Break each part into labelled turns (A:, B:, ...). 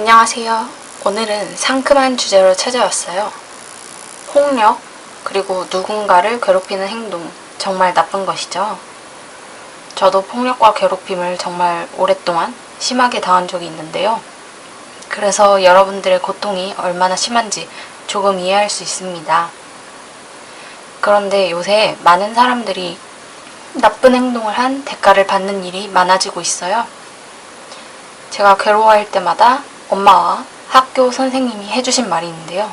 A: 안녕하세요. 오늘은 상큼한 주제로 찾아왔어요. 폭력, 그리고 누군가를 괴롭히는 행동, 정말 나쁜 것이죠. 저도 폭력과 괴롭힘을 정말 오랫동안 심하게 당한 적이 있는데요. 그래서 여러분들의 고통이 얼마나 심한지 조금 이해할 수 있습니다. 그런데 요새 많은 사람들이 나쁜 행동을 한 대가를 받는 일이 많아지고 있어요. 제가 괴로워할 때마다 엄마와 학교 선생님이 해주신 말이 있는데요.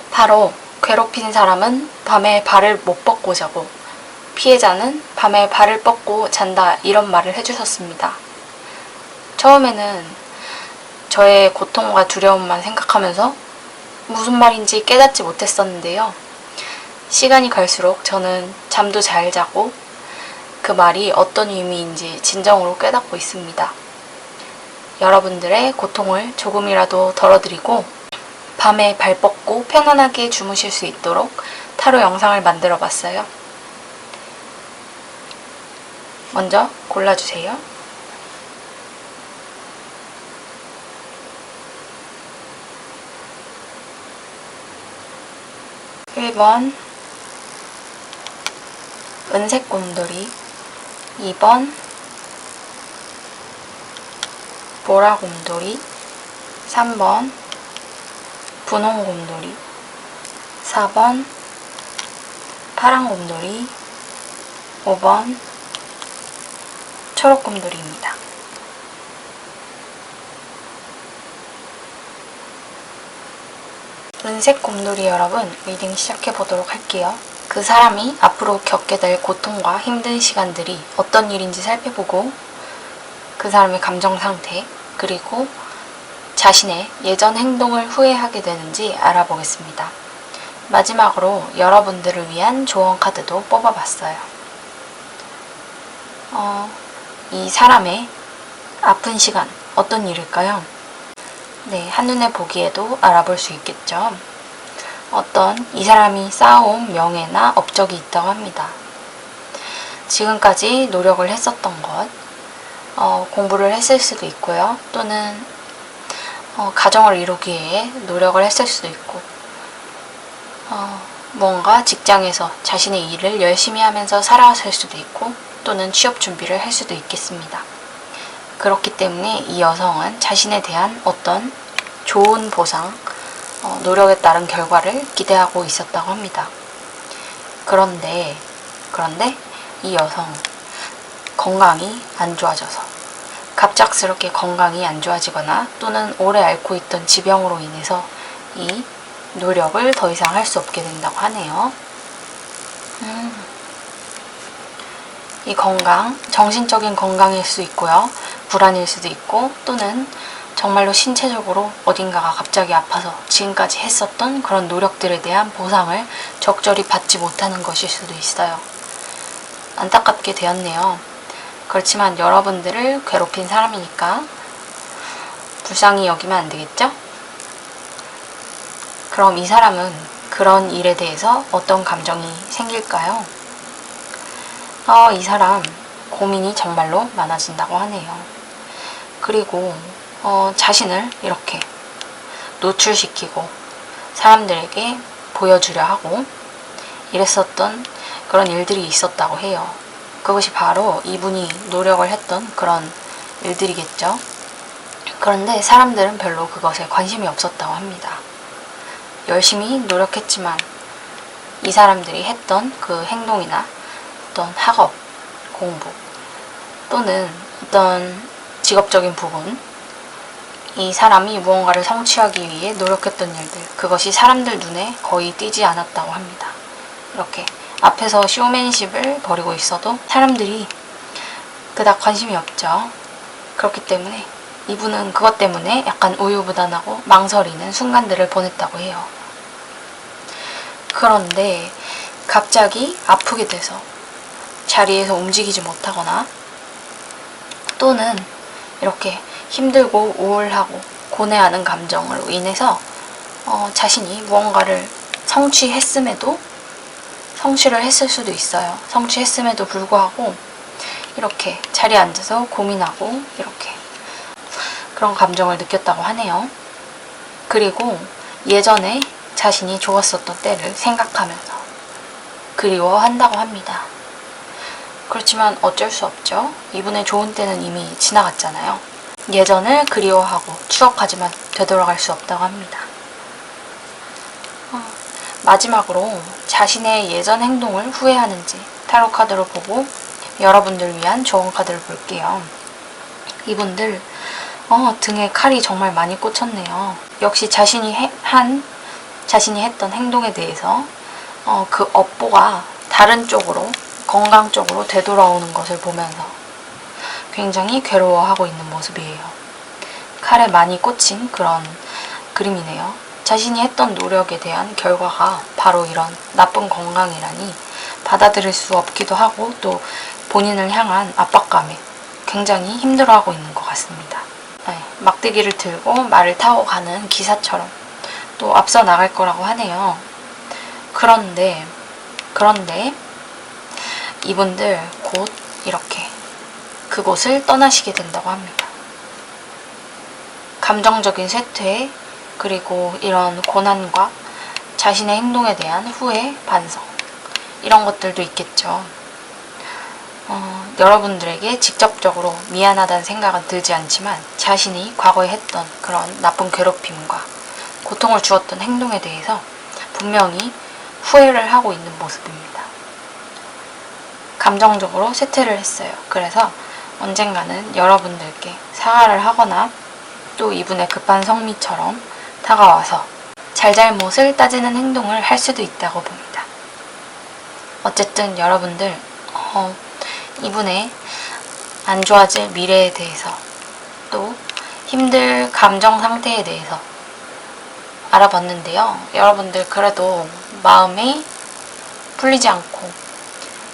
A: 바로 괴롭힌 사람은 밤에 발을 못 뻗고 자고 피해자는 밤에 발을 뻗고 잔다, 이런 말을 해주셨습니다. 처음에는 저의 고통과 두려움만 생각하면서 무슨 말인지 깨닫지 못했었는데요. 시간이 갈수록 저는 잠도 잘 자고 그 말이 어떤 의미인지 진정으로 깨닫고 있습니다. 여러분들의 고통을 조금이라도 덜어드리고 밤에 발 뻗고 편안하게 주무실 수 있도록 타로 영상을 만들어 봤어요. 먼저 골라주세요. (1번) 은색 곰돌이, 2번 보라 곰돌이, 3번 분홍 곰돌이, 4번 파란 곰돌이, 5번 초록 곰돌이입니다. 은색 곰돌이 여러분, 리딩 시작해 보도록 할게요. 그 사람이 앞으로 겪게 될 고통과 힘든 시간들이 어떤 일인지 살펴보고 그 사람의 감정 상태, 그리고 자신의 예전 행동을 후회하게 되는지 알아보겠습니다. 마지막으로 여러분들을 위한 조언 카드도 뽑아봤어요. 이 사람의 아픈 시간, 어떤 일일까요? 네, 한눈에 보기에도 알아볼 수 있겠죠. 이 사람이 쌓아온 명예나 업적이 있다고 합니다. 지금까지 노력을 했었던 것, 공부를 했을 수도 있고요. 또는 가정을 이루기 위해 노력을 했을 수도 있고, 뭔가 직장에서 자신의 일을 열심히 하면서 살아왔을 수도 있고, 또는 취업 준비를 할 수도 있겠습니다. 그렇기 때문에 이 여성은 자신에 대한 어떤 좋은 보상, 노력에 따른 결과를 기대하고 있었다고 합니다. 그런데 이 여성 건강이 안 좋아져서 갑작스럽게 건강이 안 좋아지거나 또는 오래 앓고 있던 지병으로 인해서 이 노력을 더 이상 할 수 없게 된다고 하네요. 이 건강, 정신적인 건강일 수 있고요. 불안일 수도 있고, 또는 정말로 신체적으로 어딘가가 갑자기 아파서 지금까지 했었던 그런 노력들에 대한 보상을 적절히 받지 못하는 것일 수도 있어요. 안타깝게 되었네요. 그렇지만 여러분들을 괴롭힌 사람이니까 불쌍히 여기면 안 되겠죠? 그럼 이 사람은 그런 일에 대해서 어떤 감정이 생길까요? 이 사람 고민이 정말로 많아진다고 하네요. 그리고 자신을 이렇게 노출시키고 사람들에게 보여주려 하고 이랬었던 그런 일들이 있었다고 해요. 그것이 바로 이분이 노력을 했던 그런 일들이겠죠. 그런데 사람들은 별로 그것에 관심이 없었다고 합니다. 열심히 노력했지만 이 사람들이 했던 그 행동이나 어떤 학업, 공부 또는 어떤 직업적인 부분, 이 사람이 무언가를 성취하기 위해 노력했던 일들, 그것이 사람들 눈에 거의 띄지 않았다고 합니다. 이렇게 앞에서 쇼맨십을 벌이고 있어도 사람들이 그닥 관심이 없죠. 그렇기 때문에 이분은 그것 때문에 약간 우유부단하고 망설이는 순간들을 보냈다고 해요. 그런데 갑자기 아프게 돼서 자리에서 움직이지 못하거나 또는 이렇게 힘들고 우울하고 고뇌하는 감정으로 인해서 자신이 무언가를 성취를 했을 수도 있어요. 성취했음에도 불구하고 이렇게 자리에 앉아서 고민하고 이렇게 그런 감정을 느꼈다고 하네요. 그리고 예전에 자신이 좋았었던 때를 생각하면서 그리워한다고 합니다. 그렇지만 어쩔 수 없죠. 이분의 좋은 때는 이미 지나갔잖아요. 예전을 그리워하고 추억하지만 되돌아갈 수 없다고 합니다. 마지막으로 자신의 예전 행동을 후회하는지 타로 카드로 보고 여러분들 위한 조언 카드를 볼게요. 이분들 등에 칼이 정말 많이 꽂혔네요. 역시 자신이 했던 행동에 대해서 그 업보가 다른 쪽으로, 건강 쪽으로 되돌아오는 것을 보면서 굉장히 괴로워하고 있는 모습이에요. 칼에 많이 꽂힌 그런 그림이네요. 자신이 했던 노력에 대한 결과가 바로 이런 나쁜 건강이라니 받아들일 수 없기도 하고 또 본인을 향한 압박감에 굉장히 힘들어하고 있는 것 같습니다. 막대기를 들고 말을 타고 가는 기사처럼 또 앞서 나갈 거라고 하네요. 그런데 이분들 곧 이렇게 그곳을 떠나시게 된다고 합니다. 감정적인 쇠퇴, 그리고 이런 고난과 자신의 행동에 대한 후회, 반성, 이런 것들도 있겠죠. 여러분들에게 직접적으로 미안하다는 생각은 들지 않지만 자신이 과거에 했던 그런 나쁜 괴롭힘과 고통을 주었던 행동에 대해서 분명히 후회를 하고 있는 모습입니다. 감정적으로 쇠퇴를 했어요. 그래서 언젠가는 여러분들께 사과를 하거나 또 이분의 급한 성미처럼 다가와서 잘잘못을 따지는 행동을 할 수도 있다고 봅니다. 어쨌든 여러분들 이분의 안 좋아질 미래에 대해서 또 힘들 감정 상태에 대해서 알아봤는데요. 여러분들 그래도 마음이 풀리지 않고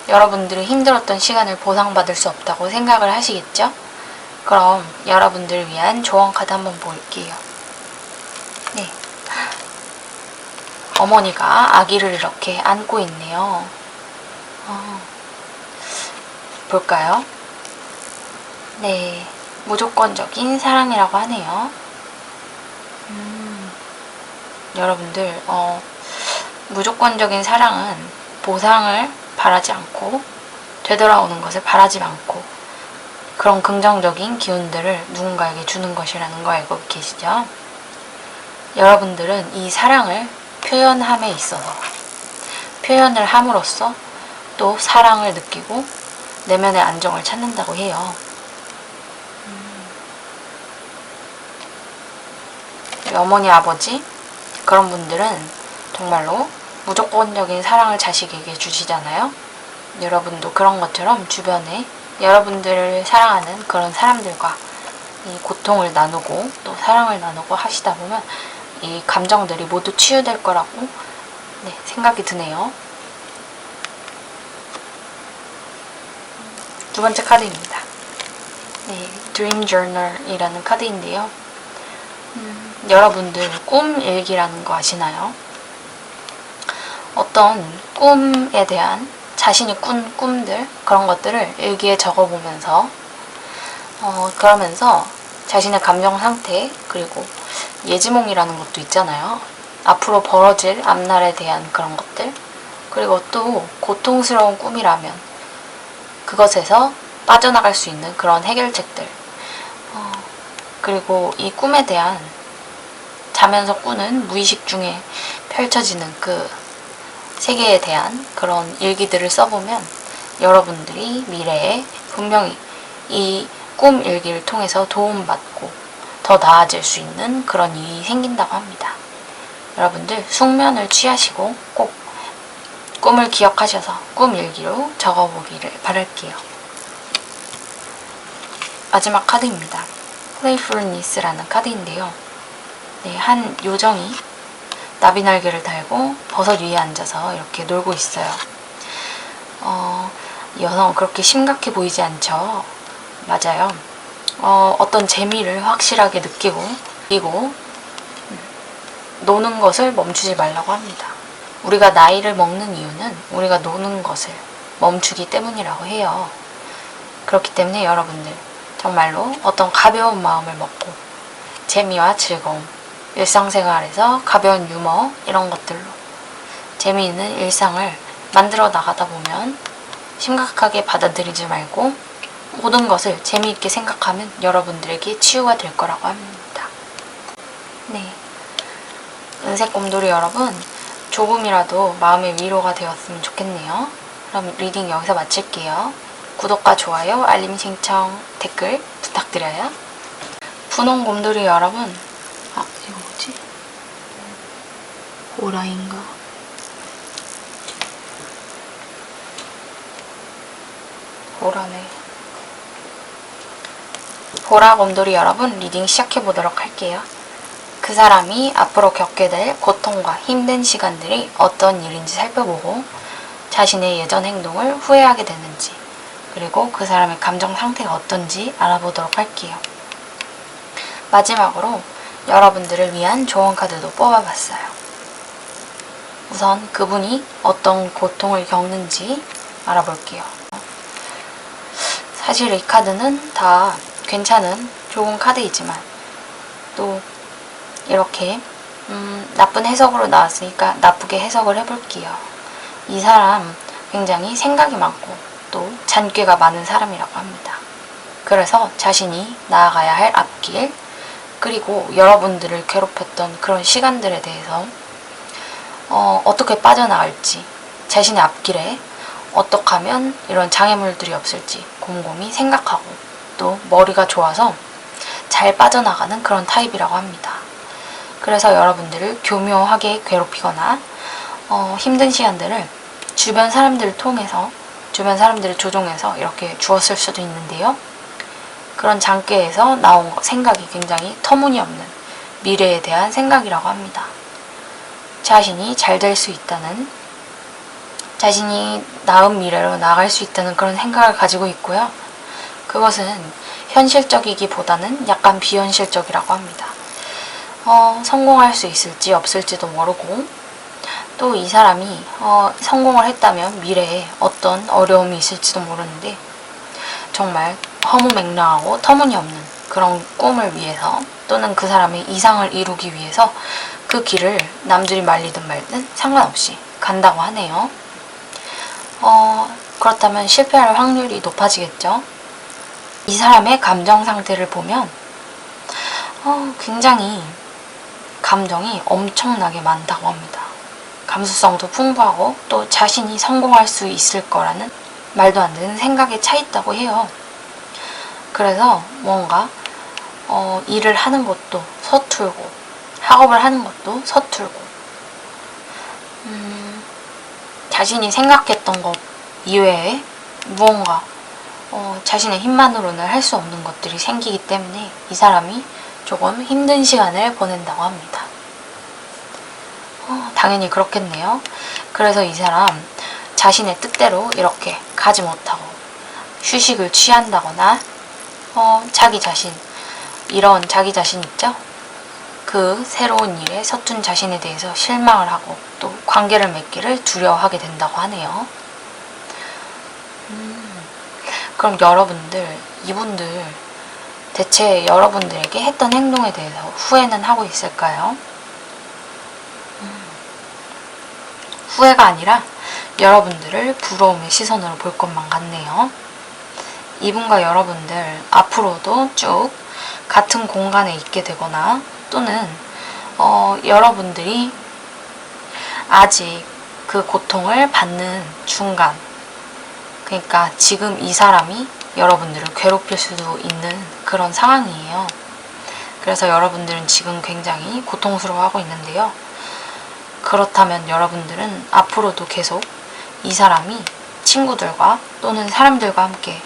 A: 여러분들이 힘들었던 시간을 보상받을 수 없다고 생각을 하시겠죠? 그럼 여러분들을 위한 조언 카드 한번 볼게요. 네, 어머니가 아기를 이렇게 안고 있네요. 볼까요? 네, 무조건적인 사랑이라고 하네요. 여러분들 무조건적인 사랑은 보상을 바라지 않고 되돌아오는 것을 바라지 않고 그런 긍정적인 기운들을 누군가에게 주는 것이라는 거 알고 계시죠? 여러분들은 이 사랑을 표현함에 있어서 표현을 함으로써 또 사랑을 느끼고 내면의 안정을 찾는다고 해요. 어머니, 아버지 그런 분들은 정말로 무조건적인 사랑을 자식에게 주시잖아요. 여러분도 그런 것처럼 주변에 여러분들을 사랑하는 그런 사람들과 이 고통을 나누고 또 사랑을 나누고 하시다 보면 이 감정들이 모두 치유될 거라고 생각이 드네요. 두 번째 카드입니다. 네, Dream Journal이라는 카드인데요. 여러분들 꿈 일기라는 거 아시나요? 어떤 꿈에 대한 자신이 꾼 꿈들 그런 것들을 일기에 적어보면서 그러면서 자신의 감정 상태 그리고 예지몽이라는 것도 있잖아요. 앞으로 벌어질 앞날에 대한 그런 것들 그리고 또 고통스러운 꿈이라면 그것에서 빠져나갈 수 있는 그런 해결책들 그리고 이 꿈에 대한 자면서 꾸는 무의식 중에 펼쳐지는 그 세계에 대한 그런 일기들을 써보면 여러분들이 미래에 분명히 이 꿈 일기를 통해서 도움받고 더 나아질 수 있는 그런 일이 생긴다고 합니다. 여러분들 숙면을 취하시고 꼭 꿈을 기억하셔서 꿈 일기로 적어보기를 바랄게요. 마지막 카드입니다. Playfulness라는 카드인데요. 네, 한 요정이 나비날개를 달고 버섯 위에 앉아서 이렇게 놀고 있어요. 여성은 그렇게 심각해 보이지 않죠? 맞아요. 어떤 재미를 확실하게 느끼고 그리고 노는 것을 멈추지 말라고 합니다. 우리가 나이를 먹는 이유는 우리가 노는 것을 멈추기 때문이라고 해요. 그렇기 때문에 여러분들 정말로 어떤 가벼운 마음을 먹고 재미와 즐거움, 일상생활에서 가벼운 유머 이런 것들로 재미있는 일상을 만들어 나가다 보면 심각하게 받아들이지 말고 모든 것을 재미있게 생각하면 여러분들에게 치유가 될 거라고 합니다. 네, 은색 곰돌이 여러분, 조금이라도 마음의 위로가 되었으면 좋겠네요. 그럼 리딩 여기서 마칠게요. 구독과 좋아요, 알림 신청, 댓글 부탁드려요. 분홍 곰돌이 여러분, 이거 뭐지? 보라인가? 보라네. 보라 곰돌이 여러분, 리딩 시작해보도록 할게요. 그 사람이 앞으로 겪게 될 고통과 힘든 시간들이 어떤 일인지 살펴보고 자신의 예전 행동을 후회하게 되는지, 그리고 그 사람의 감정 상태가 어떤지 알아보도록 할게요. 마지막으로 여러분들을 위한 조언 카드도 뽑아봤어요. 우선 그분이 어떤 고통을 겪는지 알아볼게요. 사실 이 카드는 다 괜찮은 좋은 카드이지만 또 이렇게 나쁜 해석으로 나왔으니까 나쁘게 해석을 해볼게요. 이 사람 굉장히 생각이 많고 또 잔꾀가 많은 사람이라고 합니다. 그래서 자신이 나아가야 할 앞길, 그리고 여러분들을 괴롭혔던 그런 시간들에 대해서 어떻게 빠져나갈지, 자신의 앞길에 어떻게 하면 이런 장애물들이 없을지 곰곰이 생각하고 또 머리가 좋아서 잘 빠져나가는 그런 타입이라고 합니다. 그래서 여러분들을 교묘하게 괴롭히거나 힘든 시간들을 주변 사람들을 통해서, 주변 사람들을 조종해서 이렇게 주었을 수도 있는데요. 그런 장기에서 나온 생각이 굉장히 터무니없는 미래에 대한 생각이라고 합니다. 자신이 잘 될 수 있다는, 자신이 나은 미래로 나아갈 수 있다는 그런 생각을 가지고 있고요. 그것은 현실적이기보다는 약간 비현실적이라고 합니다. 성공할 수 있을지 없을지도 모르고, 또 이 사람이 성공을 했다면 미래에 어떤 어려움이 있을지도 모르는데 정말 허무맹랑하고 터무니없는 그런 꿈을 위해서, 또는 그 사람의 이상을 이루기 위해서 그 길을 남들이 말리든 말든 상관없이 간다고 하네요. 그렇다면 실패할 확률이 높아지겠죠. 이 사람의 감정 상태를 보면 굉장히 감정이 엄청나게 많다고 합니다. 감수성도 풍부하고 또 자신이 성공할 수 있을 거라는 말도 안 되는 생각에 차 있다고 해요. 그래서 뭔가 일을 하는 것도 서툴고 학업을 하는 것도 서툴고 자신이 생각했던 것 이외에 무언가 자신의 힘만으로는 할 수 없는 것들이 생기기 때문에 이 사람이 조금 힘든 시간을 보낸다고 합니다. 당연히 그렇겠네요. 그래서 이 사람 자신의 뜻대로 이렇게 가지 못하고 휴식을 취한다거나 자기 자신, 이런 자기 자신 있죠? 그 새로운 일에 서툰 자신에 대해서 실망을 하고 또 관계를 맺기를 두려워하게 된다고 하네요. 그럼 여러분들, 이분들 대체 여러분들에게 했던 행동에 대해서 후회는 하고 있을까요? 후회가 아니라 여러분들을 부러움의 시선으로 볼 것만 같네요. 이분과 여러분들 앞으로도 쭉 같은 공간에 있게 되거나, 또는 여러분들이 아직 그 고통을 받는 중간, 그러니까 지금 이 사람이 여러분들을 괴롭힐 수도 있는 그런 상황이에요. 그래서 여러분들은 지금 굉장히 고통스러워하고 있는데요. 그렇다면 여러분들은 앞으로도 계속 이 사람이 친구들과 또는 사람들과 함께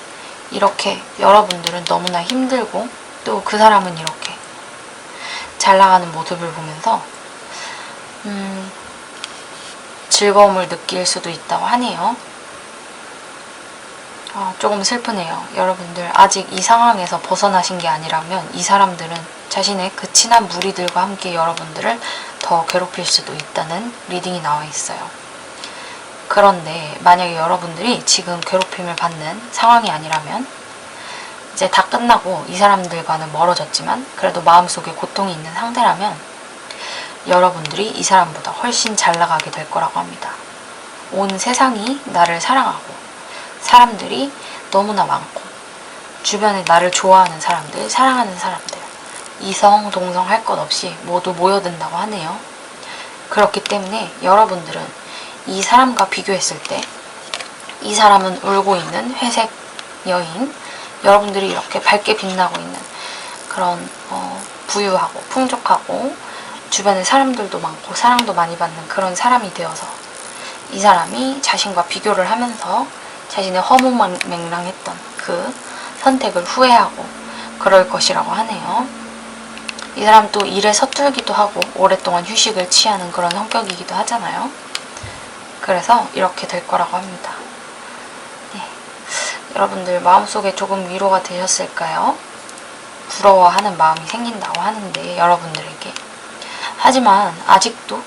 A: 이렇게, 여러분들은 너무나 힘들고 또 그 사람은 이렇게 잘 나가는 모습을 보면서 즐거움을 느낄 수도 있다고 하네요. 조금 슬프네요. 여러분들 아직 이 상황에서 벗어나신 게 아니라면 이 사람들은 자신의 그 친한 무리들과 함께 여러분들을 더 괴롭힐 수도 있다는 리딩이 나와 있어요. 그런데 만약에 여러분들이 지금 괴롭힘을 받는 상황이 아니라면 이제 다 끝나고 이 사람들과는 멀어졌지만 그래도 마음속에 고통이 있는 상태라면 여러분들이 이 사람보다 훨씬 잘 나가게 될 거라고 합니다. 온 세상이 나를 사랑하고 사람들이 너무나 많고 주변에 나를 좋아하는 사람들, 사랑하는 사람들, 이성, 동성 할 것 없이 모두 모여든다고 하네요. 그렇기 때문에 여러분들은 이 사람과 비교했을 때 이 사람은 울고 있는 회색 여인, 여러분들이 이렇게 밝게 빛나고 있는 그런 부유하고 풍족하고 주변에 사람들도 많고 사랑도 많이 받는 그런 사람이 되어서 이 사람이 자신과 비교를 하면서 자신의 허무맹랑했던 그 선택을 후회하고 그럴 것이라고 하네요. 이 사람 또 일에 서툴기도 하고 오랫동안 휴식을 취하는 그런 성격이기도 하잖아요. 그래서 이렇게 될 거라고 합니다. 네. 여러분들 마음속에 조금 위로가 되셨을까요? 부러워하는 마음이 생긴다고 하는데 여러분들에게. 하지만 아직도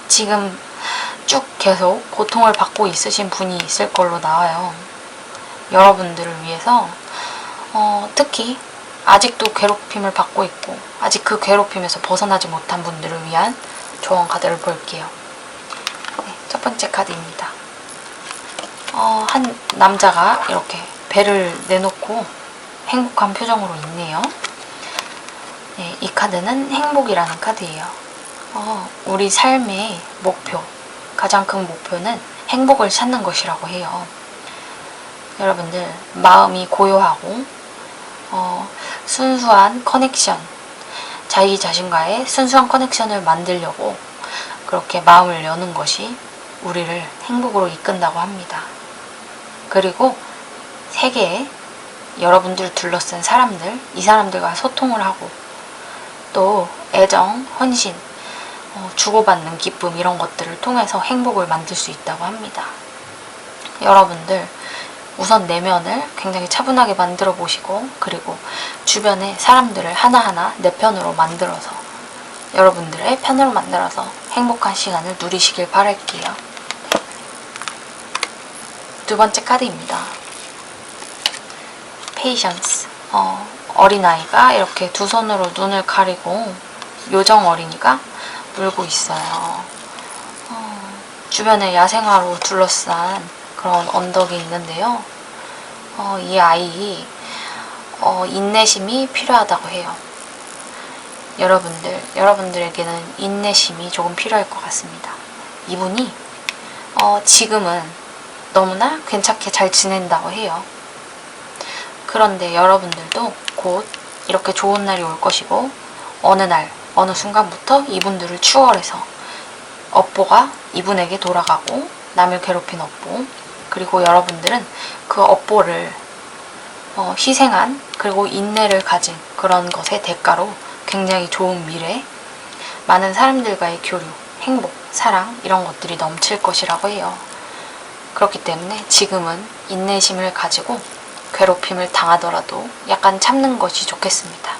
A: 지금 쭉 계속 고통을 받고 있으신 분이 있을 걸로 나와요. 여러분들을 위해서 특히 아직도 괴롭힘을 받고 있고 아직 그 괴롭힘에서 벗어나지 못한 분들을 위한 조언 카드를 볼게요. 네, 첫 번째 카드입니다. 한 남자가 이렇게 배를 내놓고 행복한 표정으로 있네요. 네, 이 카드는 행복이라는 카드예요. 우리 삶의 목표, 가장 큰 목표는 행복을 찾는 것이라고 해요. 여러분들 마음이 고요하고 순수한 커넥션, 자기 자신과의 순수한 커넥션을 만들려고 그렇게 마음을 여는 것이 우리를 행복으로 이끈다고 합니다. 그리고 세계에 여러분들을 둘러싼 사람들, 이 사람들과 소통을 하고 또 애정, 헌신, 주고받는 기쁨 이런 것들을 통해서 행복을 만들 수 있다고 합니다. 여러분들 우선 내면을 굉장히 차분하게 만들어 보시고 그리고 주변의 사람들을 하나하나 내 편으로 만들어서 여러분들의 편으로 만들어서 행복한 시간을 누리시길 바랄게요. 두 번째 카드입니다. Patience. 어린아이가 이렇게 두 손으로 눈을 가리고 요정 어린이가 울고 있어요. 주변에 야생화로 둘러싼 그런 언덕이 있는데요. 이 아이 인내심이 필요하다고 해요. 여러분들에게는 인내심이 조금 필요할 것 같습니다. 이분이 지금은 너무나 괜찮게 잘 지낸다고 해요. 그런데 여러분들도 곧 이렇게 좋은 날이 올 것이고 어느 날, 어느 순간부터 이분들을 추월해서 업보가 이분에게 돌아가고 남을 괴롭힌 업보, 그리고 여러분들은 그 업보를 희생한 그리고 인내를 가진 그런 것의 대가로 굉장히 좋은 미래, 많은 사람들과의 교류, 행복, 사랑 이런 것들이 넘칠 것이라고 해요. 그렇기 때문에 지금은 인내심을 가지고 괴롭힘을 당하더라도 약간 참는 것이 좋겠습니다.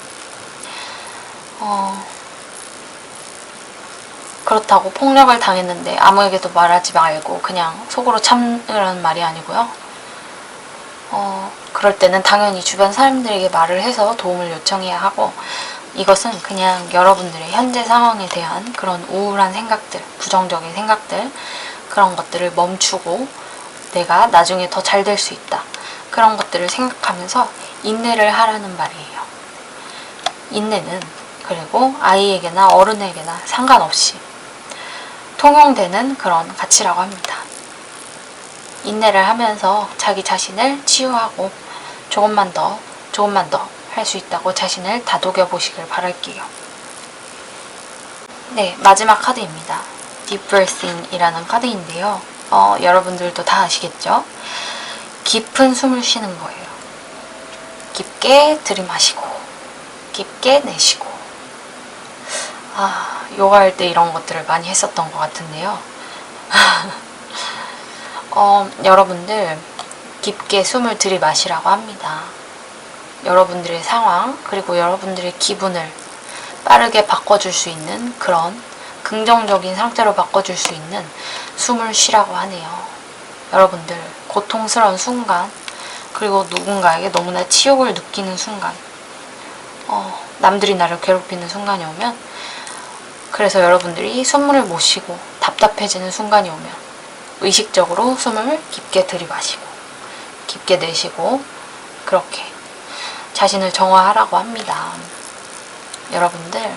A: 그렇다고 폭력을 당했는데 아무에게도 말하지 말고 그냥 속으로 참으라는 말이 아니고요. 그럴 때는 당연히 주변 사람들에게 말을 해서 도움을 요청해야 하고 이것은 그냥 여러분들의 현재 상황에 대한 그런 우울한 생각들, 부정적인 생각들 그런 것들을 멈추고 내가 나중에 더 잘 될 수 있다. 그런 것들을 생각하면서 인내를 하라는 말이에요. 인내는 그리고 아이에게나 어른에게나 상관없이 통용되는 그런 가치라고 합니다. 인내를 하면서 자기 자신을 치유하고 조금만 더 할 수 있다고 자신을 다독여 보시길 바랄게요. 네, 마지막 카드입니다. Deep Breathing 이라는 카드인데요. 여러분들도 다 아시겠죠? 깊은 숨을 쉬는 거예요. 깊게 들이마시고 깊게 내쉬고 요가할 때 이런 것들을 많이 했었던 것 같은데요. 여러분들 깊게 숨을 들이마시라고 합니다. 여러분들의 상황 그리고 여러분들의 기분을 빠르게 바꿔줄 수 있는 그런 긍정적인 상태로 바꿔줄 수 있는 숨을 쉬라고 하네요. 여러분들 고통스러운 순간 그리고 누군가에게 너무나 치욕을 느끼는 순간, 남들이 나를 괴롭히는 순간이 오면, 그래서 여러분들이 숨을 못 쉬고 답답해지는 순간이 오면 의식적으로 숨을 깊게 들이마시고 깊게 내쉬고 그렇게 자신을 정화하라고 합니다. 여러분들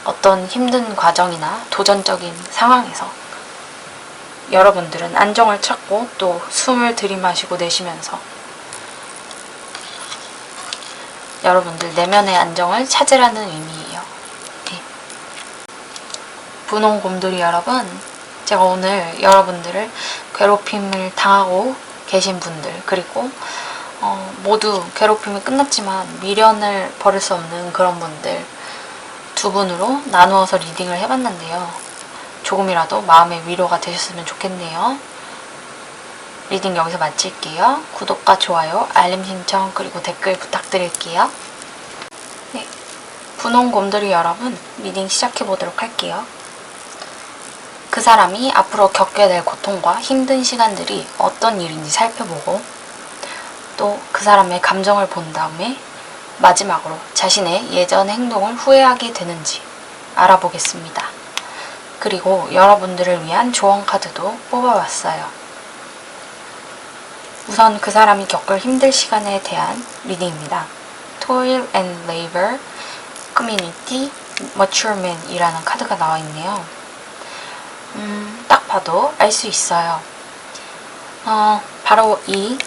A: 어떤 힘든 과정이나 도전적인 상황에서 여러분들은 안정을 찾고 또 숨을 들이마시고 내쉬면서 여러분들 내면의 안정을 찾으라는 의미예요. 네. 분홍 곰돌이 여러분, 제가 오늘 여러분들을 괴롭힘을 당하고 계신 분들, 그리고 모두 괴롭힘이 끝났지만 미련을 버릴 수 없는 그런 분들 두 분으로 나누어서 리딩을 해봤는데요. 조금이라도 마음의 위로가 되셨으면 좋겠네요. 리딩 여기서 마칠게요. 구독과 좋아요, 알림 신청, 그리고 댓글 부탁드릴게요. 네, 분홍 곰돌이 여러분, 리딩 시작해보도록 할게요. 그 사람이 앞으로 겪게 될 고통과 힘든 시간들이 어떤 일인지 살펴보고 또 그 사람의 감정을 본 다음에 마지막으로 자신의 예전 행동을 후회하게 되는지 알아보겠습니다. 그리고 여러분들을 위한 조언 카드도 뽑아봤어요. 우선 그 사람이 겪을 힘들 시간에 대한 리딩입니다. Toil and Labor, Community, Mature Man 이라는 카드가 나와 있네요. 딱 봐도 알 수 있어요. 바로 이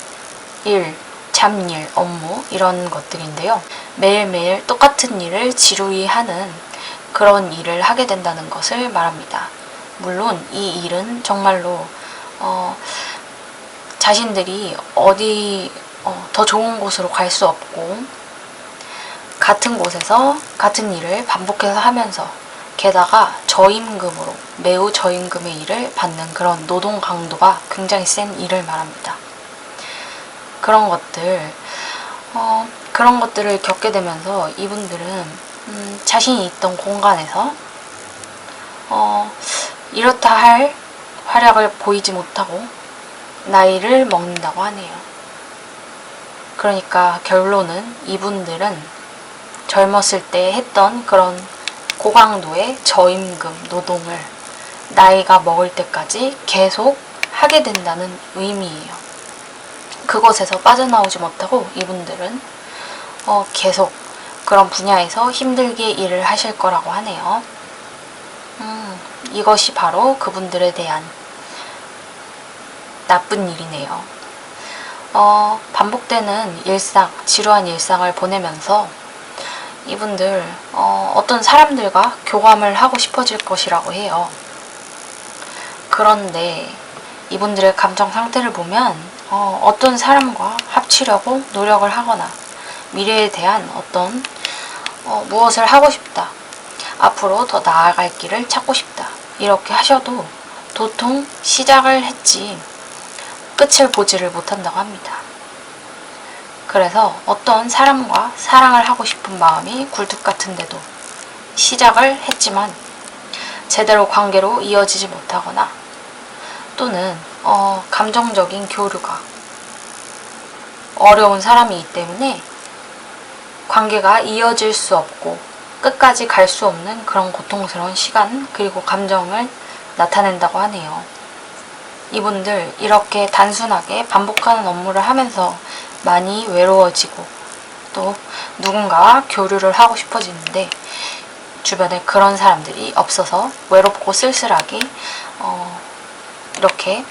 A: 일, 잡일, 업무 이런 것들인데요. 매일매일 똑같은 일을 지루히 하는 그런 일을 하게 된다는 것을 말합니다. 물론 이 일은 정말로 자신들이 어디 더 좋은 곳으로 갈 수 없고 같은 곳에서 같은 일을 반복해서 하면서 게다가 저임금으로 매우 저임금의 일을 받는 그런 노동 강도가 굉장히 센 일을 말합니다. 그런 것들을 겪게 되면서 이분들은 자신이 있던 공간에서 이렇다 할 활약을 보이지 못하고 나이를 먹는다고 하네요. 그러니까 결론은 이분들은 젊었을 때 했던 그런 고강도의 저임금 노동을 나이가 먹을 때까지 계속 하게 된다는 의미예요. 그것에서 빠져나오지 못하고 이분들은 계속 그런 분야에서 힘들게 일을 하실 거라고 하네요. 이것이 바로 그분들에 대한 나쁜 일이네요. 반복되는 일상, 지루한 일상을 보내면서 이분들 어떤 사람들과 교감을 하고 싶어질 것이라고 해요. 그런데 이분들의 감정 상태를 보면 어떤 사람과 합치려고 노력을 하거나 미래에 대한 어떤 무엇을 하고 싶다, 앞으로 더 나아갈 길을 찾고 싶다 이렇게 하셔도 도통 시작을 했지 끝을 보지를 못한다고 합니다. 그래서 어떤 사람과 사랑을 하고 싶은 마음이 굴뚝 같은데도 시작을 했지만 제대로 관계로 이어지지 못하거나 또는 감정적인 교류가 어려운 사람이기 때문에 관계가 이어질 수 없고 끝까지 갈 수 없는 그런 고통스러운 시간 그리고 감정을 나타낸다고 하네요. 이분들 이렇게 단순하게 반복하는 업무를 하면서 많이 외로워지고 또 누군가와 교류를 하고 싶어지는데 주변에 그런 사람들이 없어서 외롭고 쓸쓸하게 이렇게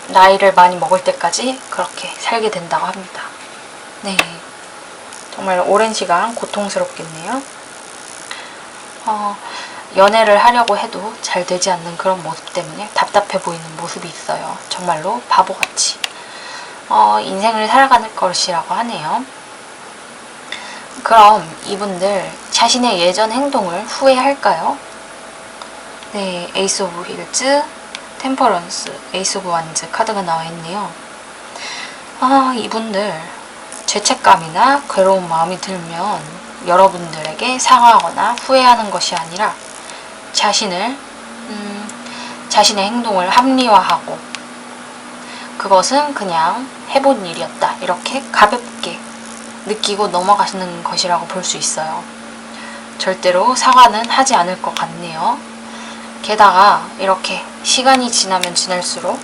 A: 나이를 많이 먹을 때까지 그렇게 살게 된다고 합니다. 네, 정말 오랜 시간 고통스럽겠네요. 연애를 하려고 해도 잘 되지 않는 그런 모습 때문에 답답해 보이는 모습이 있어요. 정말로 바보같이 인생을 살아가는 것이라고 하네요. 그럼 이분들 자신의 예전 행동을 후회할까요? 네, 에이스 오브 힐즈, 템퍼런스, 에이스 오브 완즈 카드가 나와 있네요. 이분들 죄책감이나 괴로운 마음이 들면 여러분들에게 사과하거나 후회하는 것이 아니라 자신의 행동을 합리화하고 그것은 그냥 해본 일이었다. 이렇게 가볍게 느끼고 넘어가시는 것이라고 볼 수 있어요. 절대로 사과는 하지 않을 것 같네요. 게다가 이렇게 시간이 지나면 지날수록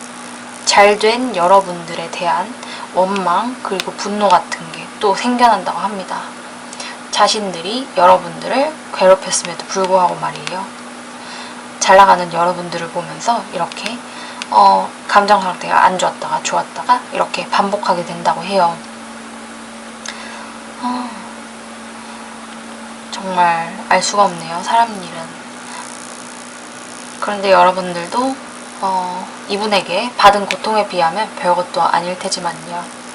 A: 잘된 여러분들에 대한 원망 그리고 분노 같은 게 또 생겨난다고 합니다. 자신들이 여러분들을 괴롭혔음에도 불구하고 말이에요. 잘 나가는 여러분들을 보면서 이렇게 감정 상태가 안 좋았다가 좋았다가 이렇게 반복하게 된다고 해요. 정말 알 수가 없네요. 사람 일은. 그런데 여러분들도 이분에게 받은 고통에 비하면 별것도 아닐 테지만요.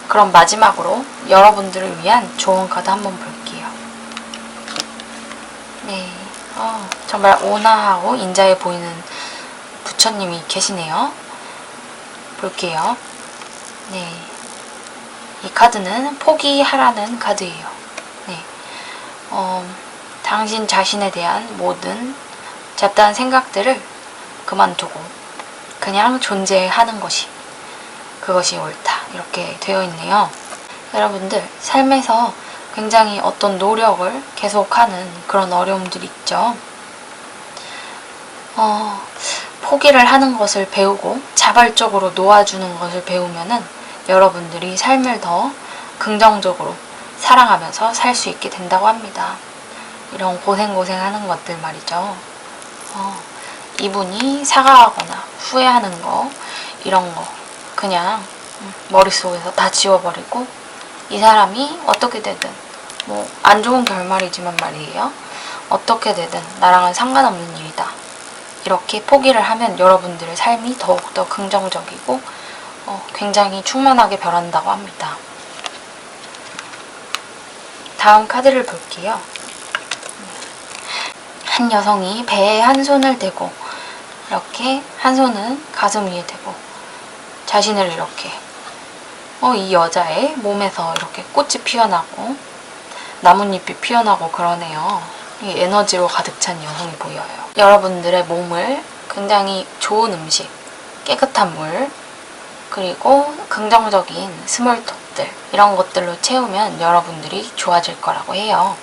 A: 그럼 마지막으로 여러분들을 위한 좋은 카드 한번 볼게요. 네, 정말 온화하고 인자해 보이는 부처님이 계시네요. 볼게요. 네, 이 카드는 포기하라는 카드예요. 네, 당신 자신에 대한 모든 잡다한 생각들을 그만두고 그냥 존재하는 것이 그것이 옳다. 이렇게 되어 있네요. 여러분들 삶에서 굉장히 어떤 노력을 계속하는 그런 어려움들이 있죠. 포기를 하는 것을 배우고 자발적으로 놓아주는 것을 배우면은 여러분들이 삶을 더 긍정적으로 사랑하면서 살 수 있게 된다고 합니다. 이런 고생하는 것들 말이죠. 이분이 사과하거나 후회하는 거 이런 거 그냥 머릿속에서 다 지워버리고 이 사람이 어떻게 되든 뭐 안 좋은 결말이지만 말이에요. 어떻게 되든 나랑은 상관없는 일이다. 이렇게 포기를 하면 여러분들의 삶이 더욱더 긍정적이고 굉장히 충만하게 변한다고 합니다. 다음 카드를 볼게요. 한 여성이 배에 한 손을 대고 이렇게 한 손은 가슴 위에 대고 자신을 이렇게 이 여자의 몸에서 이렇게 꽃이 피어나고 나뭇잎이 피어나고 그러네요. 이 에너지로 가득 찬 여성이 보여요. 여러분들의 몸을 굉장히 좋은 음식, 깨끗한 물, 그리고 긍정적인 스몰톡들 이런 것들로 채우면 여러분들이 좋아질 거라고 해요.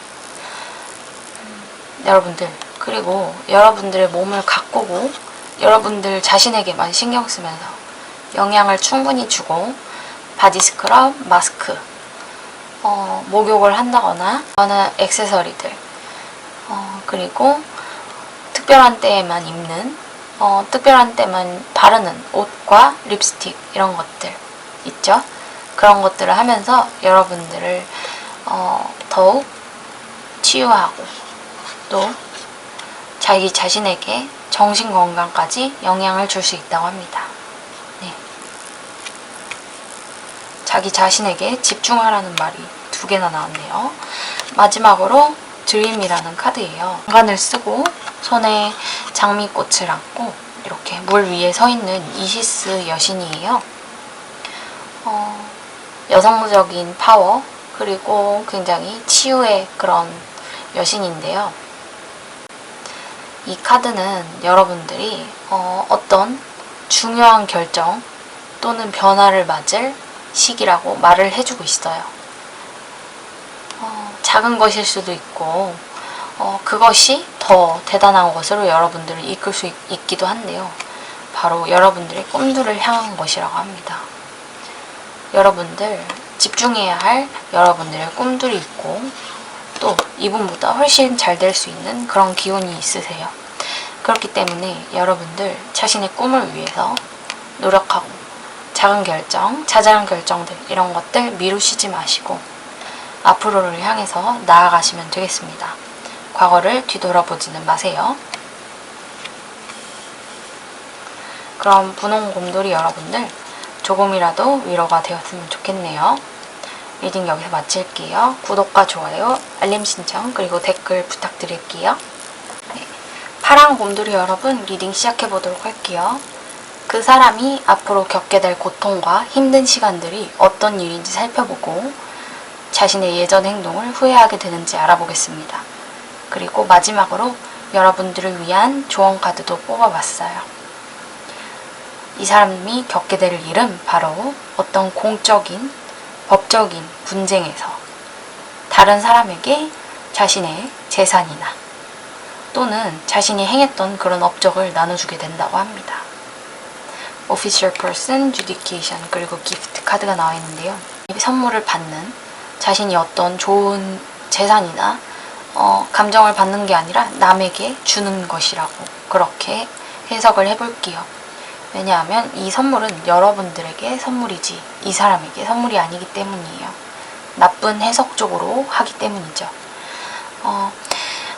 A: 여러분들 그리고 여러분들의 몸을 가꾸고 여러분들 자신에게만 신경 쓰면서 영양을 충분히 주고 바디 스크럽, 마스크, 목욕을 한다거나 하는 액세서리들 그리고 특별한 때에만 입는 특별한 때만 바르는 옷과 립스틱 이런 것들 있죠? 그런 것들을 하면서 여러분들을 더욱 치유하고 또 자기 자신에게 정신건강까지 영향을 줄 수 있다고 합니다. 네. 자기 자신에게 집중하라는 말이 2개나 나왔네요. 마지막으로 드림이라는 카드예요. 장관을 쓰고 손에 장미꽃을 안고 이렇게 물 위에 서 있는 이시스 여신이에요. 여성적인 파워 그리고 굉장히 치유의 그런 여신인데요. 이 카드는 여러분들이 어떤 중요한 결정 또는 변화를 맞을 시기라고 말을 해주고 있어요. 작은 것일 수도 있고 그것이 더 대단한 것으로 여러분들을 이끌 수 있기도 한데요. 바로 여러분들의 꿈들을 향한 것이라고 합니다. 여러분들 집중해야 할 여러분들의 꿈들이 있고 또 이분보다 훨씬 잘 될 수 있는 그런 기운이 있으세요. 그렇기 때문에 여러분들 자신의 꿈을 위해서 노력하고 작은 결정, 자잘한 결정들 이런 것들 미루시지 마시고 앞으로를 향해서 나아가시면 되겠습니다. 과거를 뒤돌아보지는 마세요. 그럼 분홍 곰돌이 여러분들 조금이라도 위로가 되었으면 좋겠네요. 리딩 여기서 마칠게요. 구독과 좋아요, 알림 신청 그리고 댓글 부탁드릴게요. 네. 파란 곰돌이 여러분 리딩 시작해보도록 할게요. 그 사람이 앞으로 겪게 될 고통과 힘든 시간들이 어떤 일인지 살펴보고 자신의 예전 행동을 후회하게 되는지 알아보겠습니다. 그리고 마지막으로 여러분들을 위한 조언 카드도 뽑아봤어요. 이 사람이 겪게 될 일은 바로 어떤 공적인, 법적인 분쟁에서 다른 사람에게 자신의 재산이나 또는 자신이 행했던 그런 업적을 나눠주게 된다고 합니다. Official Person, Judication, 그리고 Gift 카드가 나와 있는데요. 이 선물을 받는 자신이 어떤 좋은 재산이나 감정을 받는 게 아니라 남에게 주는 것이라고 그렇게 해석을 해볼게요. 왜냐하면 이 선물은 여러분들에게 선물이지 이 사람에게 선물이 아니기 때문이에요. 나쁜 해석적으로 하기 때문이죠.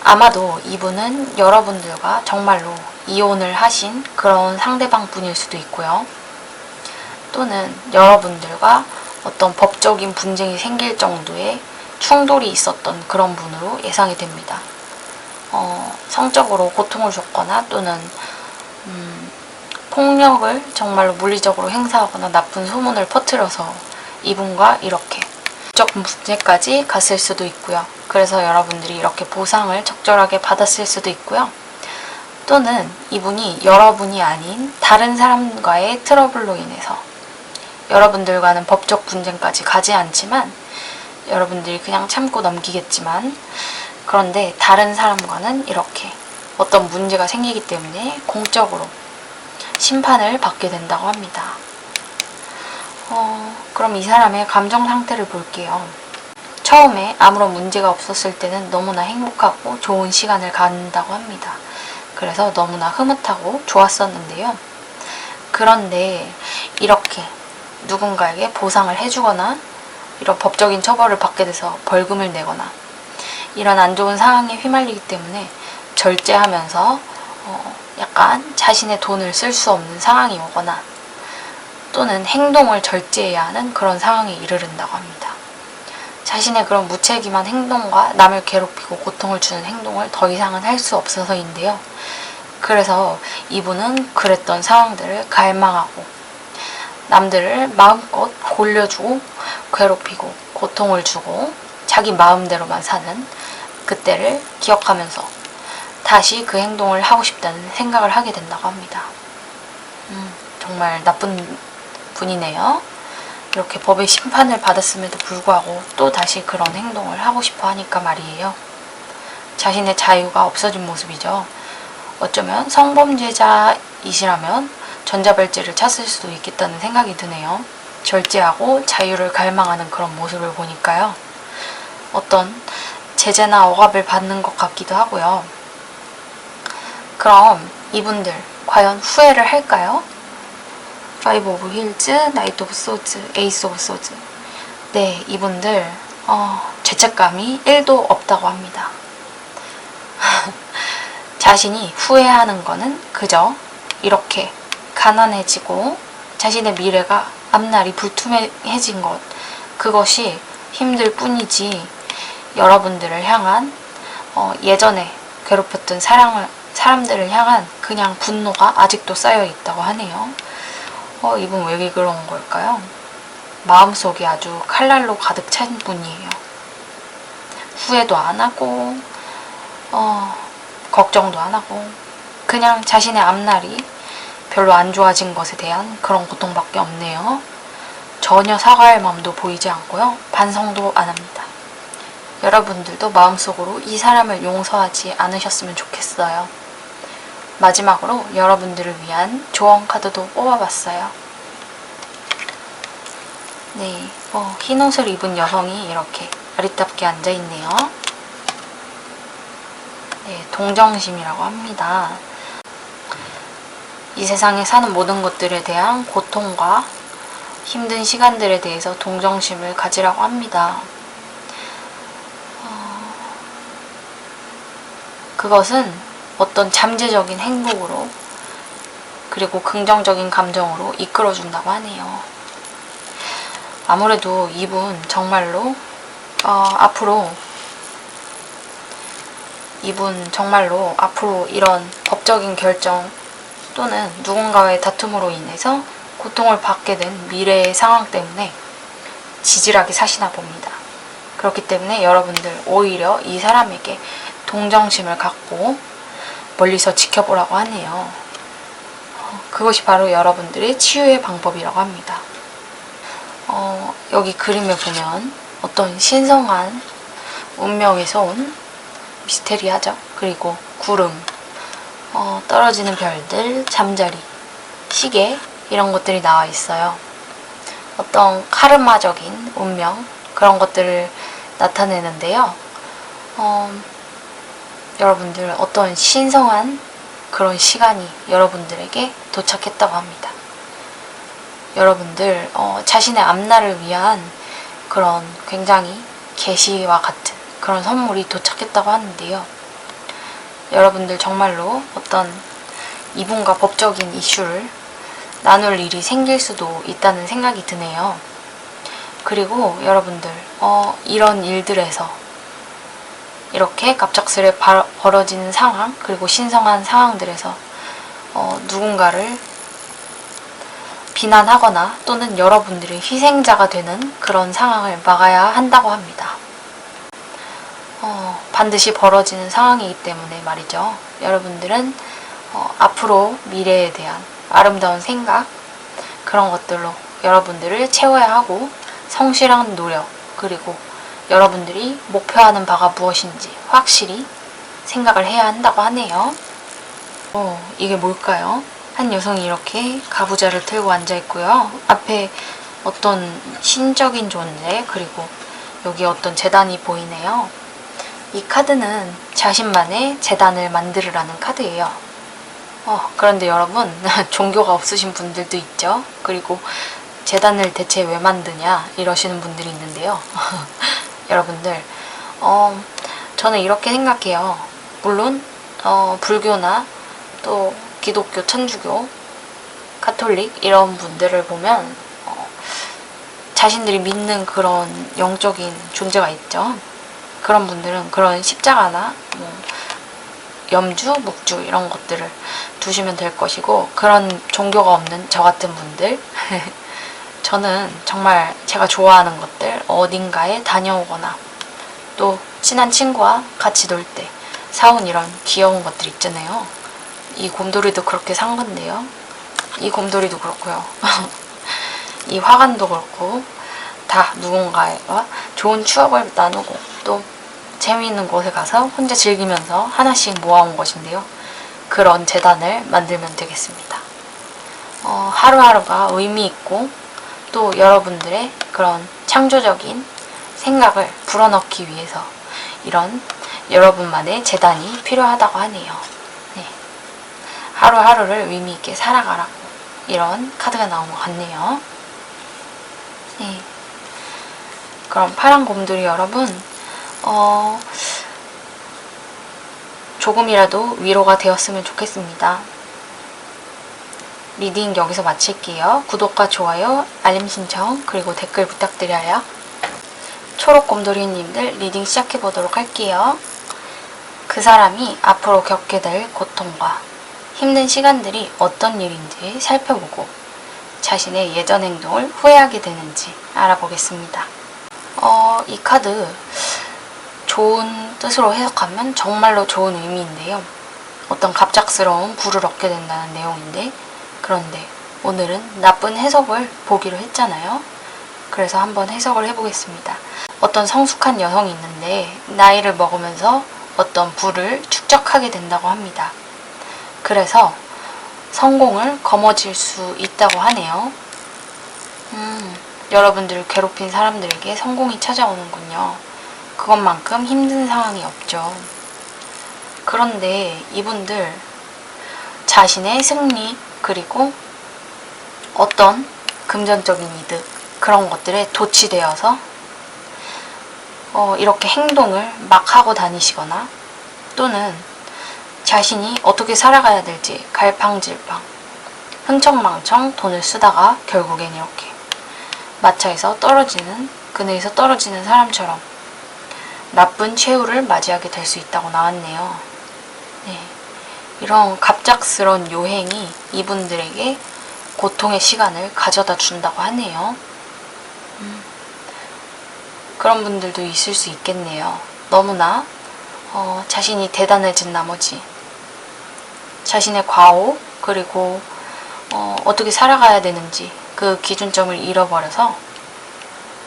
A: 아마도 이분은 여러분들과 정말로 이혼을 하신 그런 상대방 분일 수도 있고요. 또는 여러분들과 어떤 법적인 분쟁이 생길 정도의 충돌이 있었던 그런 분으로 예상이 됩니다. 성적으로 고통을 줬거나 또는 폭력을 정말로 물리적으로 행사하거나 나쁜 소문을 퍼뜨려서 이분과 이렇게 법적 문제까지 갔을 수도 있고요. 그래서 여러분들이 이렇게 보상을 적절하게 받았을 수도 있고요. 또는 이분이 여러분이 아닌 다른 사람과의 트러블로 인해서 여러분들과는 법적 분쟁까지 가지 않지만 여러분들이 그냥 참고 넘기겠지만 그런데 다른 사람과는 이렇게 어떤 문제가 생기기 때문에 공적으로 심판을 받게 된다고 합니다. 그럼 이 사람의 감정 상태를 볼게요. 처음에 아무런 문제가 없었을 때는 너무나 행복하고 좋은 시간을 갖는다고 합니다. 그래서 너무나 흐뭇하고 좋았었는데요. 그런데 이렇게 누군가에게 보상을 해주거나 이런 법적인 처벌을 받게 돼서 벌금을 내거나 이런 안 좋은 상황에 휘말리기 때문에 절제하면서 약간 자신의 돈을 쓸 수 없는 상황이 오거나 또는 행동을 절제해야 하는 그런 상황에 이르른다고 합니다. 자신의 그런 무책임한 행동과 남을 괴롭히고 고통을 주는 행동을 더 이상은 할 수 없어서인데요. 그래서 이분은 그랬던 상황들을 갈망하고 남들을 마음껏 골려주고 괴롭히고 고통을 주고 자기 마음대로만 사는 그때를 기억하면서 다시 그 행동을 하고 싶다는 생각을 하게 된다고 합니다. 정말 나쁜 분이네요. 이렇게 법의 심판을 받았음에도 불구하고 또 다시 그런 행동을 하고 싶어 하니까 말이에요. 자신의 자유가 없어진 모습이죠. 어쩌면 성범죄자이시라면 전자발찌를 찼을 수도 있겠다는 생각이 드네요. 절제하고 자유를 갈망하는 그런 모습을 보니까요. 어떤 제재나 억압을 받는 것 같기도 하고요. 그럼 이분들 과연 후회를 할까요? 5 of Heels, Knight of Swords, Ace of Swords. 네, 이분들 죄책감이 1도 없다고 합니다. 자신이 후회하는 거는 그저 이렇게 가난해지고 자신의 미래가 앞날이 불투명해진 것, 그것이 힘들 뿐이지 여러분들을 향한 예전에 괴롭혔던 사람들을 향한 그냥 분노가 아직도 쌓여 있다고 하네요. 이분 왜 그런 걸까요? 마음속이 아주 칼날로 가득 찬 분이에요. 후회도 안 하고 걱정도 안 하고 그냥 자신의 앞날이 별로 안 좋아진 것에 대한 그런 고통밖에 없네요. 전혀 사과할 마음도 보이지 않고요. 반성도 안 합니다. 여러분들도 마음속으로 이 사람을 용서하지 않으셨으면 좋겠어요. 마지막으로 여러분들을 위한 조언 카드도 뽑아봤어요. 네, 흰 옷을 입은 여성이 이렇게 아리따게 앉아있네요. 네, 동정심이라고 합니다. 이 세상에 사는 모든 것들에 대한 고통과 힘든 시간들에 대해서 동정심을 가지라고 합니다. 그것은 어떤 잠재적인 행복으로 그리고 긍정적인 감정으로 이끌어준다고 하네요. 아무래도 이분 정말로 앞으로 이런 법적인 결정 또는 누군가의 다툼으로 인해서 고통을 받게 된 미래의 상황 때문에 지질하게 사시나 봅니다. 그렇기 때문에 여러분들 오히려 이 사람에게 동정심을 갖고 멀리서 지켜보라고 하네요. 그것이 바로 여러분들의 치유의 방법이라고 합니다. 여기 그림을 보면 어떤 신성한 운명에서 온 미스테리하죠. 그리고 구름, 떨어지는 별들, 잠자리, 시계 이런 것들이 나와 있어요. 어떤 카르마적인 운명 그런 것들을 나타내는데요. 여러분들 어떤 신성한 그런 시간이 여러분들에게 도착했다고 합니다. 여러분들 자신의 앞날을 위한 그런 굉장히 계시와 같은 그런 선물이 도착했다고 하는데요. 여러분들 정말로 어떤 이분과 법적인 이슈를 나눌 일이 생길 수도 있다는 생각이 드네요. 그리고 여러분들 이런 일들에서 이렇게 갑작스레 벌어지는 상황 그리고 신성한 상황들에서 누군가를 비난하거나 또는 여러분들이 희생자가 되는 그런 상황을 막아야 한다고 합니다. 반드시 벌어지는 상황이기 때문에 말이죠. 여러분들은 앞으로 미래에 대한 아름다운 생각 그런 것들로 여러분들을 채워야 하고 성실한 노력 그리고 여러분들이 목표하는 바가 무엇인지 확실히 생각을 해야 한다고 하네요. 이게 뭘까요? 한 여성이 이렇게 가부좌를 들고 앉아있고요. 앞에 어떤 신적인 존재 그리고 여기 어떤 재단이 보이네요. 이 카드는 자신만의 재단을 만들으라는 카드예요. 그런데 여러분 종교가 없으신 분들도 있죠. 그리고 재단을 대체 왜 만드냐 이러시는 분들이 있는데요. 여러분들 저는 이렇게 생각해요. 물론 불교나 또 기독교, 천주교, 가톨릭 이런 분들을 보면 자신들이 믿는 그런 영적인 존재가 있죠. 그런 분들은 그런 십자가나 염주, 묵주 이런 것들을 두시면 될 것이고 그런 종교가 없는 저 같은 분들 저는 정말 제가 좋아하는 것들 어딘가에 다녀오거나 또 친한 친구와 같이 놀 때 사온 이런 귀여운 것들 있잖아요. 이 곰돌이도 그렇게 산 건데요. 이 곰돌이도 그렇고요. 이 화관도 그렇고 다 누군가와 좋은 추억을 나누고 또 재미있는 곳에 가서 혼자 즐기면서 하나씩 모아온 것인데요. 그런 재단을 만들면 되겠습니다. 하루하루가 의미 있고 또 여러분들의 그런 창조적인 생각을 불어넣기 위해서 이런 여러분만의 재단이 필요하다고 하네요. 네. 하루하루를 의미 있게 살아가라고 이런 카드가 나온 것 같네요. 네. 그럼 파란 곰돌이 여러분 조금이라도 위로가 되었으면 좋겠습니다. 리딩 여기서 마칠게요. 구독과 좋아요, 알림 신청, 그리고 댓글 부탁드려요. 초록 곰돌이님들 리딩 시작해보도록 할게요. 그 사람이 앞으로 겪게 될 고통과 힘든 시간들이 어떤 일인지 살펴보고 자신의 예전 행동을 후회하게 되는지 알아보겠습니다. 이 카드 좋은 뜻으로 해석하면 정말로 좋은 의미인데요. 어떤 갑작스러운 부를 얻게 된다는 내용인데 그런데 오늘은 나쁜 해석을 보기로 했잖아요. 그래서 한번 해석을 해보겠습니다. 어떤 성숙한 여성이 있는데 나이를 먹으면서 어떤 부를 축적하게 된다고 합니다. 그래서 성공을 거머쥘 수 있다고 하네요. 여러분들을 괴롭힌 사람들에게 성공이 찾아오는군요. 그것만큼 힘든 상황이 없죠. 그런데 이분들 자신의 승리 그리고 어떤 금전적인 이득 그런 것들에 도취되어서 이렇게 행동을 막 하고 다니시거나 또는 자신이 어떻게 살아가야 될지 갈팡질팡 흥청망청 돈을 쓰다가 결국엔 이렇게 마차에서 떨어지는 그네에서 떨어지는 사람처럼 나쁜 최후를 맞이하게 될 수 있다고 나왔네요. 네. 이런 갑작스러운 요행이 이분들에게 고통의 시간을 가져다 준다고 하네요. 그런 분들도 있을 수 있겠네요. 너무나 자신이 대단해진 나머지 자신의 과오 그리고 어떻게 살아가야 되는지 그 기준점을 잃어버려서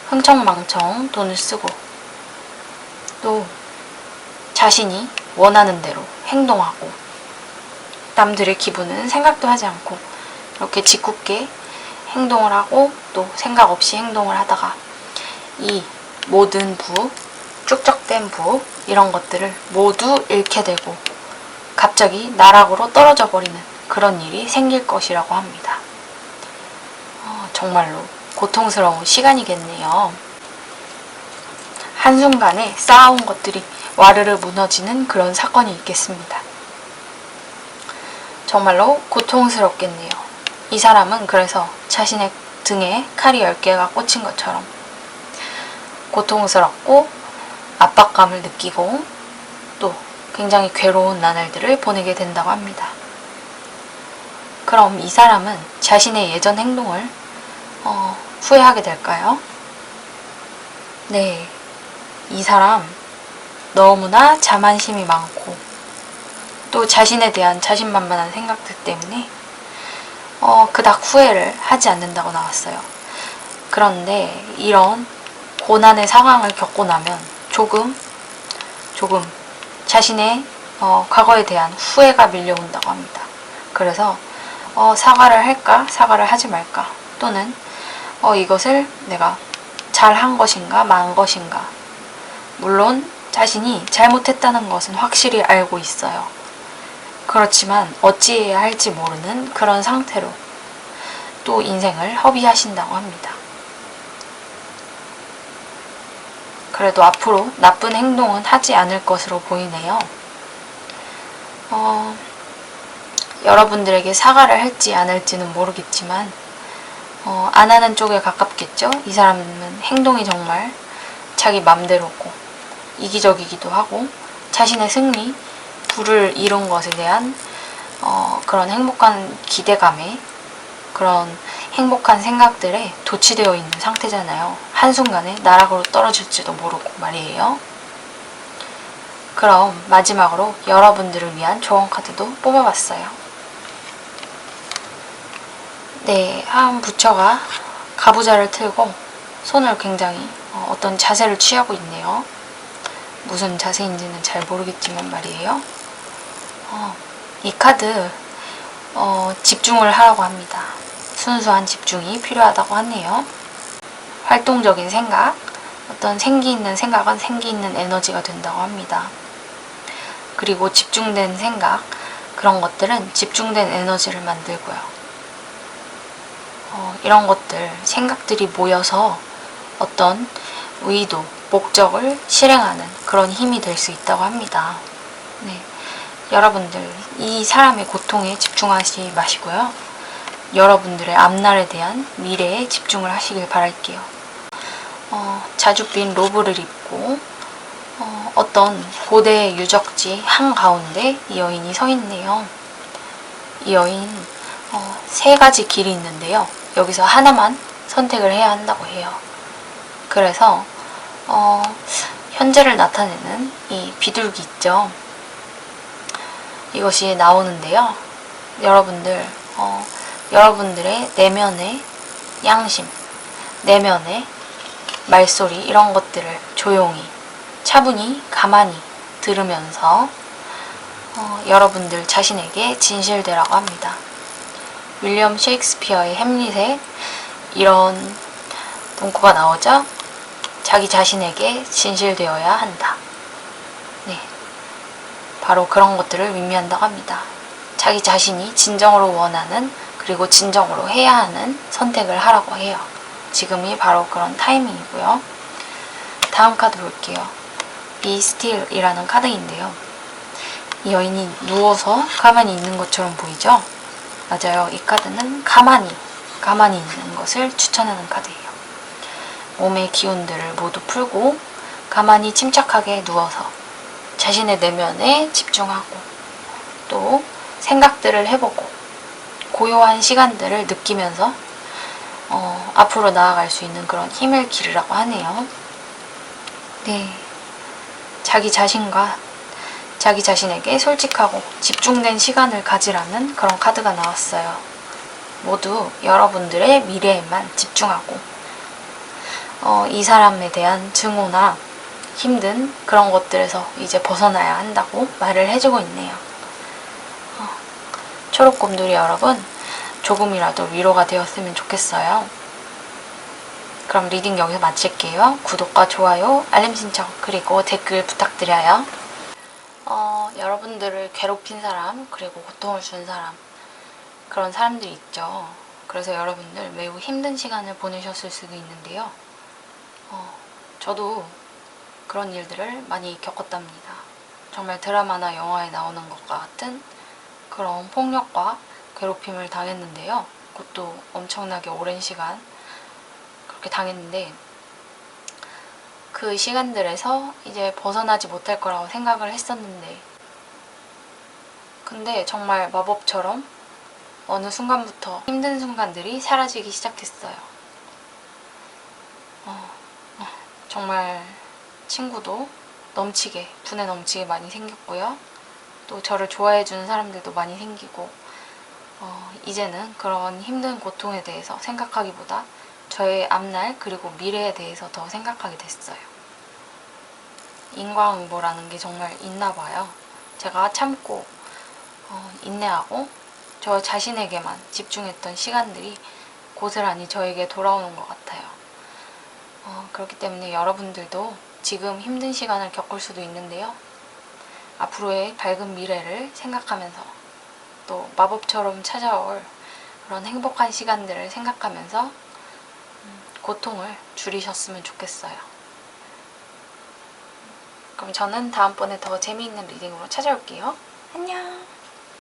A: 흥청망청 돈을 쓰고 또 자신이 원하는 대로 행동하고 남들의 기분은 생각도 하지 않고 이렇게 짓궂게 행동을 하고 또 생각 없이 행동을 하다가 이 모든 부, 축적된 부 이런 것들을 모두 잃게 되고 갑자기 나락으로 떨어져 버리는 그런 일이 생길 것이라고 합니다. 정말로 고통스러운 시간이겠네요. 한순간에 쌓아온 것들이 와르르 무너지는 그런 사건이 있겠습니다. 정말로 고통스럽겠네요. 이 사람은 그래서 자신의 등에 칼이 10개가 꽂힌 것처럼 고통스럽고 압박감을 느끼고 또 굉장히 괴로운 나날들을 보내게 된다고 합니다. 그럼 이 사람은 자신의 예전 행동을 후회하게 될까요? 네, 이 사람 너무나 자만심이 많고 또 자신에 대한 자신만만한 생각들 때문에 그닥 후회를 하지 않는다고 나왔어요. 그런데 이런 고난의 상황을 겪고 나면 조금 자신의 과거에 대한 후회가 밀려온다고 합니다. 그래서 사과를 할까 사과를 하지 말까 또는 이것을 내가 잘한 것인가 만 것인가. 물론 자신이 잘못했다는 것은 확실히 알고 있어요. 그렇지만 어찌해야 할지 모르는 그런 상태로 또 인생을 허비하신다고 합니다. 그래도 앞으로 나쁜 행동은 하지 않을 것으로 보이네요. 여러분들에게 사과를 할지 안 할지는 모르겠지만 안 하는 쪽에 가깝겠죠? 이 사람은 행동이 정말 자기 맘대로고 이기적이기도 하고 자신의 승리, 부를 이룬 것에 대한 그런 행복한 기대감에 그런 행복한 생각들에 도취되어 있는 상태잖아요. 한순간에 나락으로 떨어질지도 모르고 말이에요. 그럼 마지막으로 여러분들을 위한 조언 카드도 뽑아봤어요. 네, 한 부처가 가부좌를 틀고 손을 굉장히 어떤 자세를 취하고 있네요. 무슨 자세인지는 잘 모르겠지만 말이에요. 이 카드 집중을 하라고 합니다. 순수한 집중이 필요하다고 하네요. 활동적인 생각, 어떤 생기 있는 생각은 생기 있는 에너지가 된다고 합니다. 그리고 집중된 생각, 그런 것들은 집중된 에너지를 만들고요. 이런 것들, 생각들이 모여서 어떤 의도, 목적을 실행하는 그런 힘이 될 수 있다고 합니다. 네, 여러분들 이 사람의 고통에 집중하지 마시고요. 여러분들의 앞날에 대한 미래에 집중을 하시길 바랄게요. 자줏빛 로브를 입고 어떤 고대의 유적지 한가운데 이 여인이 서 있네요. 이 여인 3가지 길이 있는데요. 여기서 하나만 선택을 해야 한다고 해요. 그래서 현재를 나타내는 이 비둘기 있죠. 이것이 나오는데요. 여러분들 여러분들의 내면의 양심, 내면의 말소리 이런 것들을 조용히 차분히 가만히 들으면서 여러분들 자신에게 진실되라고 합니다. 윌리엄 셰익스피어의 햄릿에 이런 문구가 나오죠. 자기 자신에게 진실되어야 한다. 네, 바로 그런 것들을 의미한다고 합니다. 자기 자신이 진정으로 원하는 그리고 진정으로 해야 하는 선택을 하라고 해요. 지금이 바로 그런 타이밍이고요. 다음 카드 볼게요. Be Still이라는 카드인데요. 이 여인이 누워서 가만히 있는 것처럼 보이죠? 맞아요. 이 카드는 가만히 있는 것을 추천하는 카드예요. 몸의 기운들을 모두 풀고 가만히 침착하게 누워서 자신의 내면에 집중하고 또 생각들을 해보고 고요한 시간들을 느끼면서 앞으로 나아갈 수 있는 그런 힘을 기르라고 하네요. 네, 자기 자신과 자기 자신에게 솔직하고 집중된 시간을 가지라는 그런 카드가 나왔어요. 모두 여러분들의 미래에만 집중하고 이 사람에 대한 증오나 힘든 그런 것들에서 이제 벗어나야 한다고 말을 해주고 있네요. 초록곰돌이 여러분, 조금이라도 위로가 되었으면 좋겠어요. 그럼 리딩 여기서 마칠게요. 구독과 좋아요, 알림 신청, 그리고 댓글 부탁드려요. 여러분들을 괴롭힌 사람, 그리고 고통을 준 사람, 그런 사람들이 있죠. 그래서 여러분들 매우 힘든 시간을 보내셨을 수도 있는데요. 저도 그런 일들을 많이 겪었답니다. 정말 드라마나 영화에 나오는 것과 같은 그런 폭력과 괴롭힘을 당했는데요. 그것도 엄청나게 오랜 시간 그렇게 당했는데, 그 시간들에서 이제 벗어나지 못할 거라고 생각을 했었는데, 근데 정말 마법처럼 어느 순간부터 힘든 순간들이 사라지기 시작했어요. 정말 친구도 넘치게, 분에 넘치게 많이 생겼고요. 또 저를 좋아해주는 사람들도 많이 생기고, 이제는 그런 힘든 고통에 대해서 생각하기보다 저의 앞날 그리고 미래에 대해서 더 생각하게 됐어요. 인과응보라는 게 정말 있나 봐요. 제가 참고 인내하고 저 자신에게만 집중했던 시간들이 고스란히 저에게 돌아오는 것 같아요. 그렇기 때문에 여러분들도 지금 힘든 시간을 겪을 수도 있는데요. 앞으로의 밝은 미래를 생각하면서 또 마법처럼 찾아올 그런 행복한 시간들을 생각하면서 고통을 줄이셨으면 좋겠어요. 그럼 저는 다음번에 더 재미있는 리딩으로 찾아올게요. 안녕.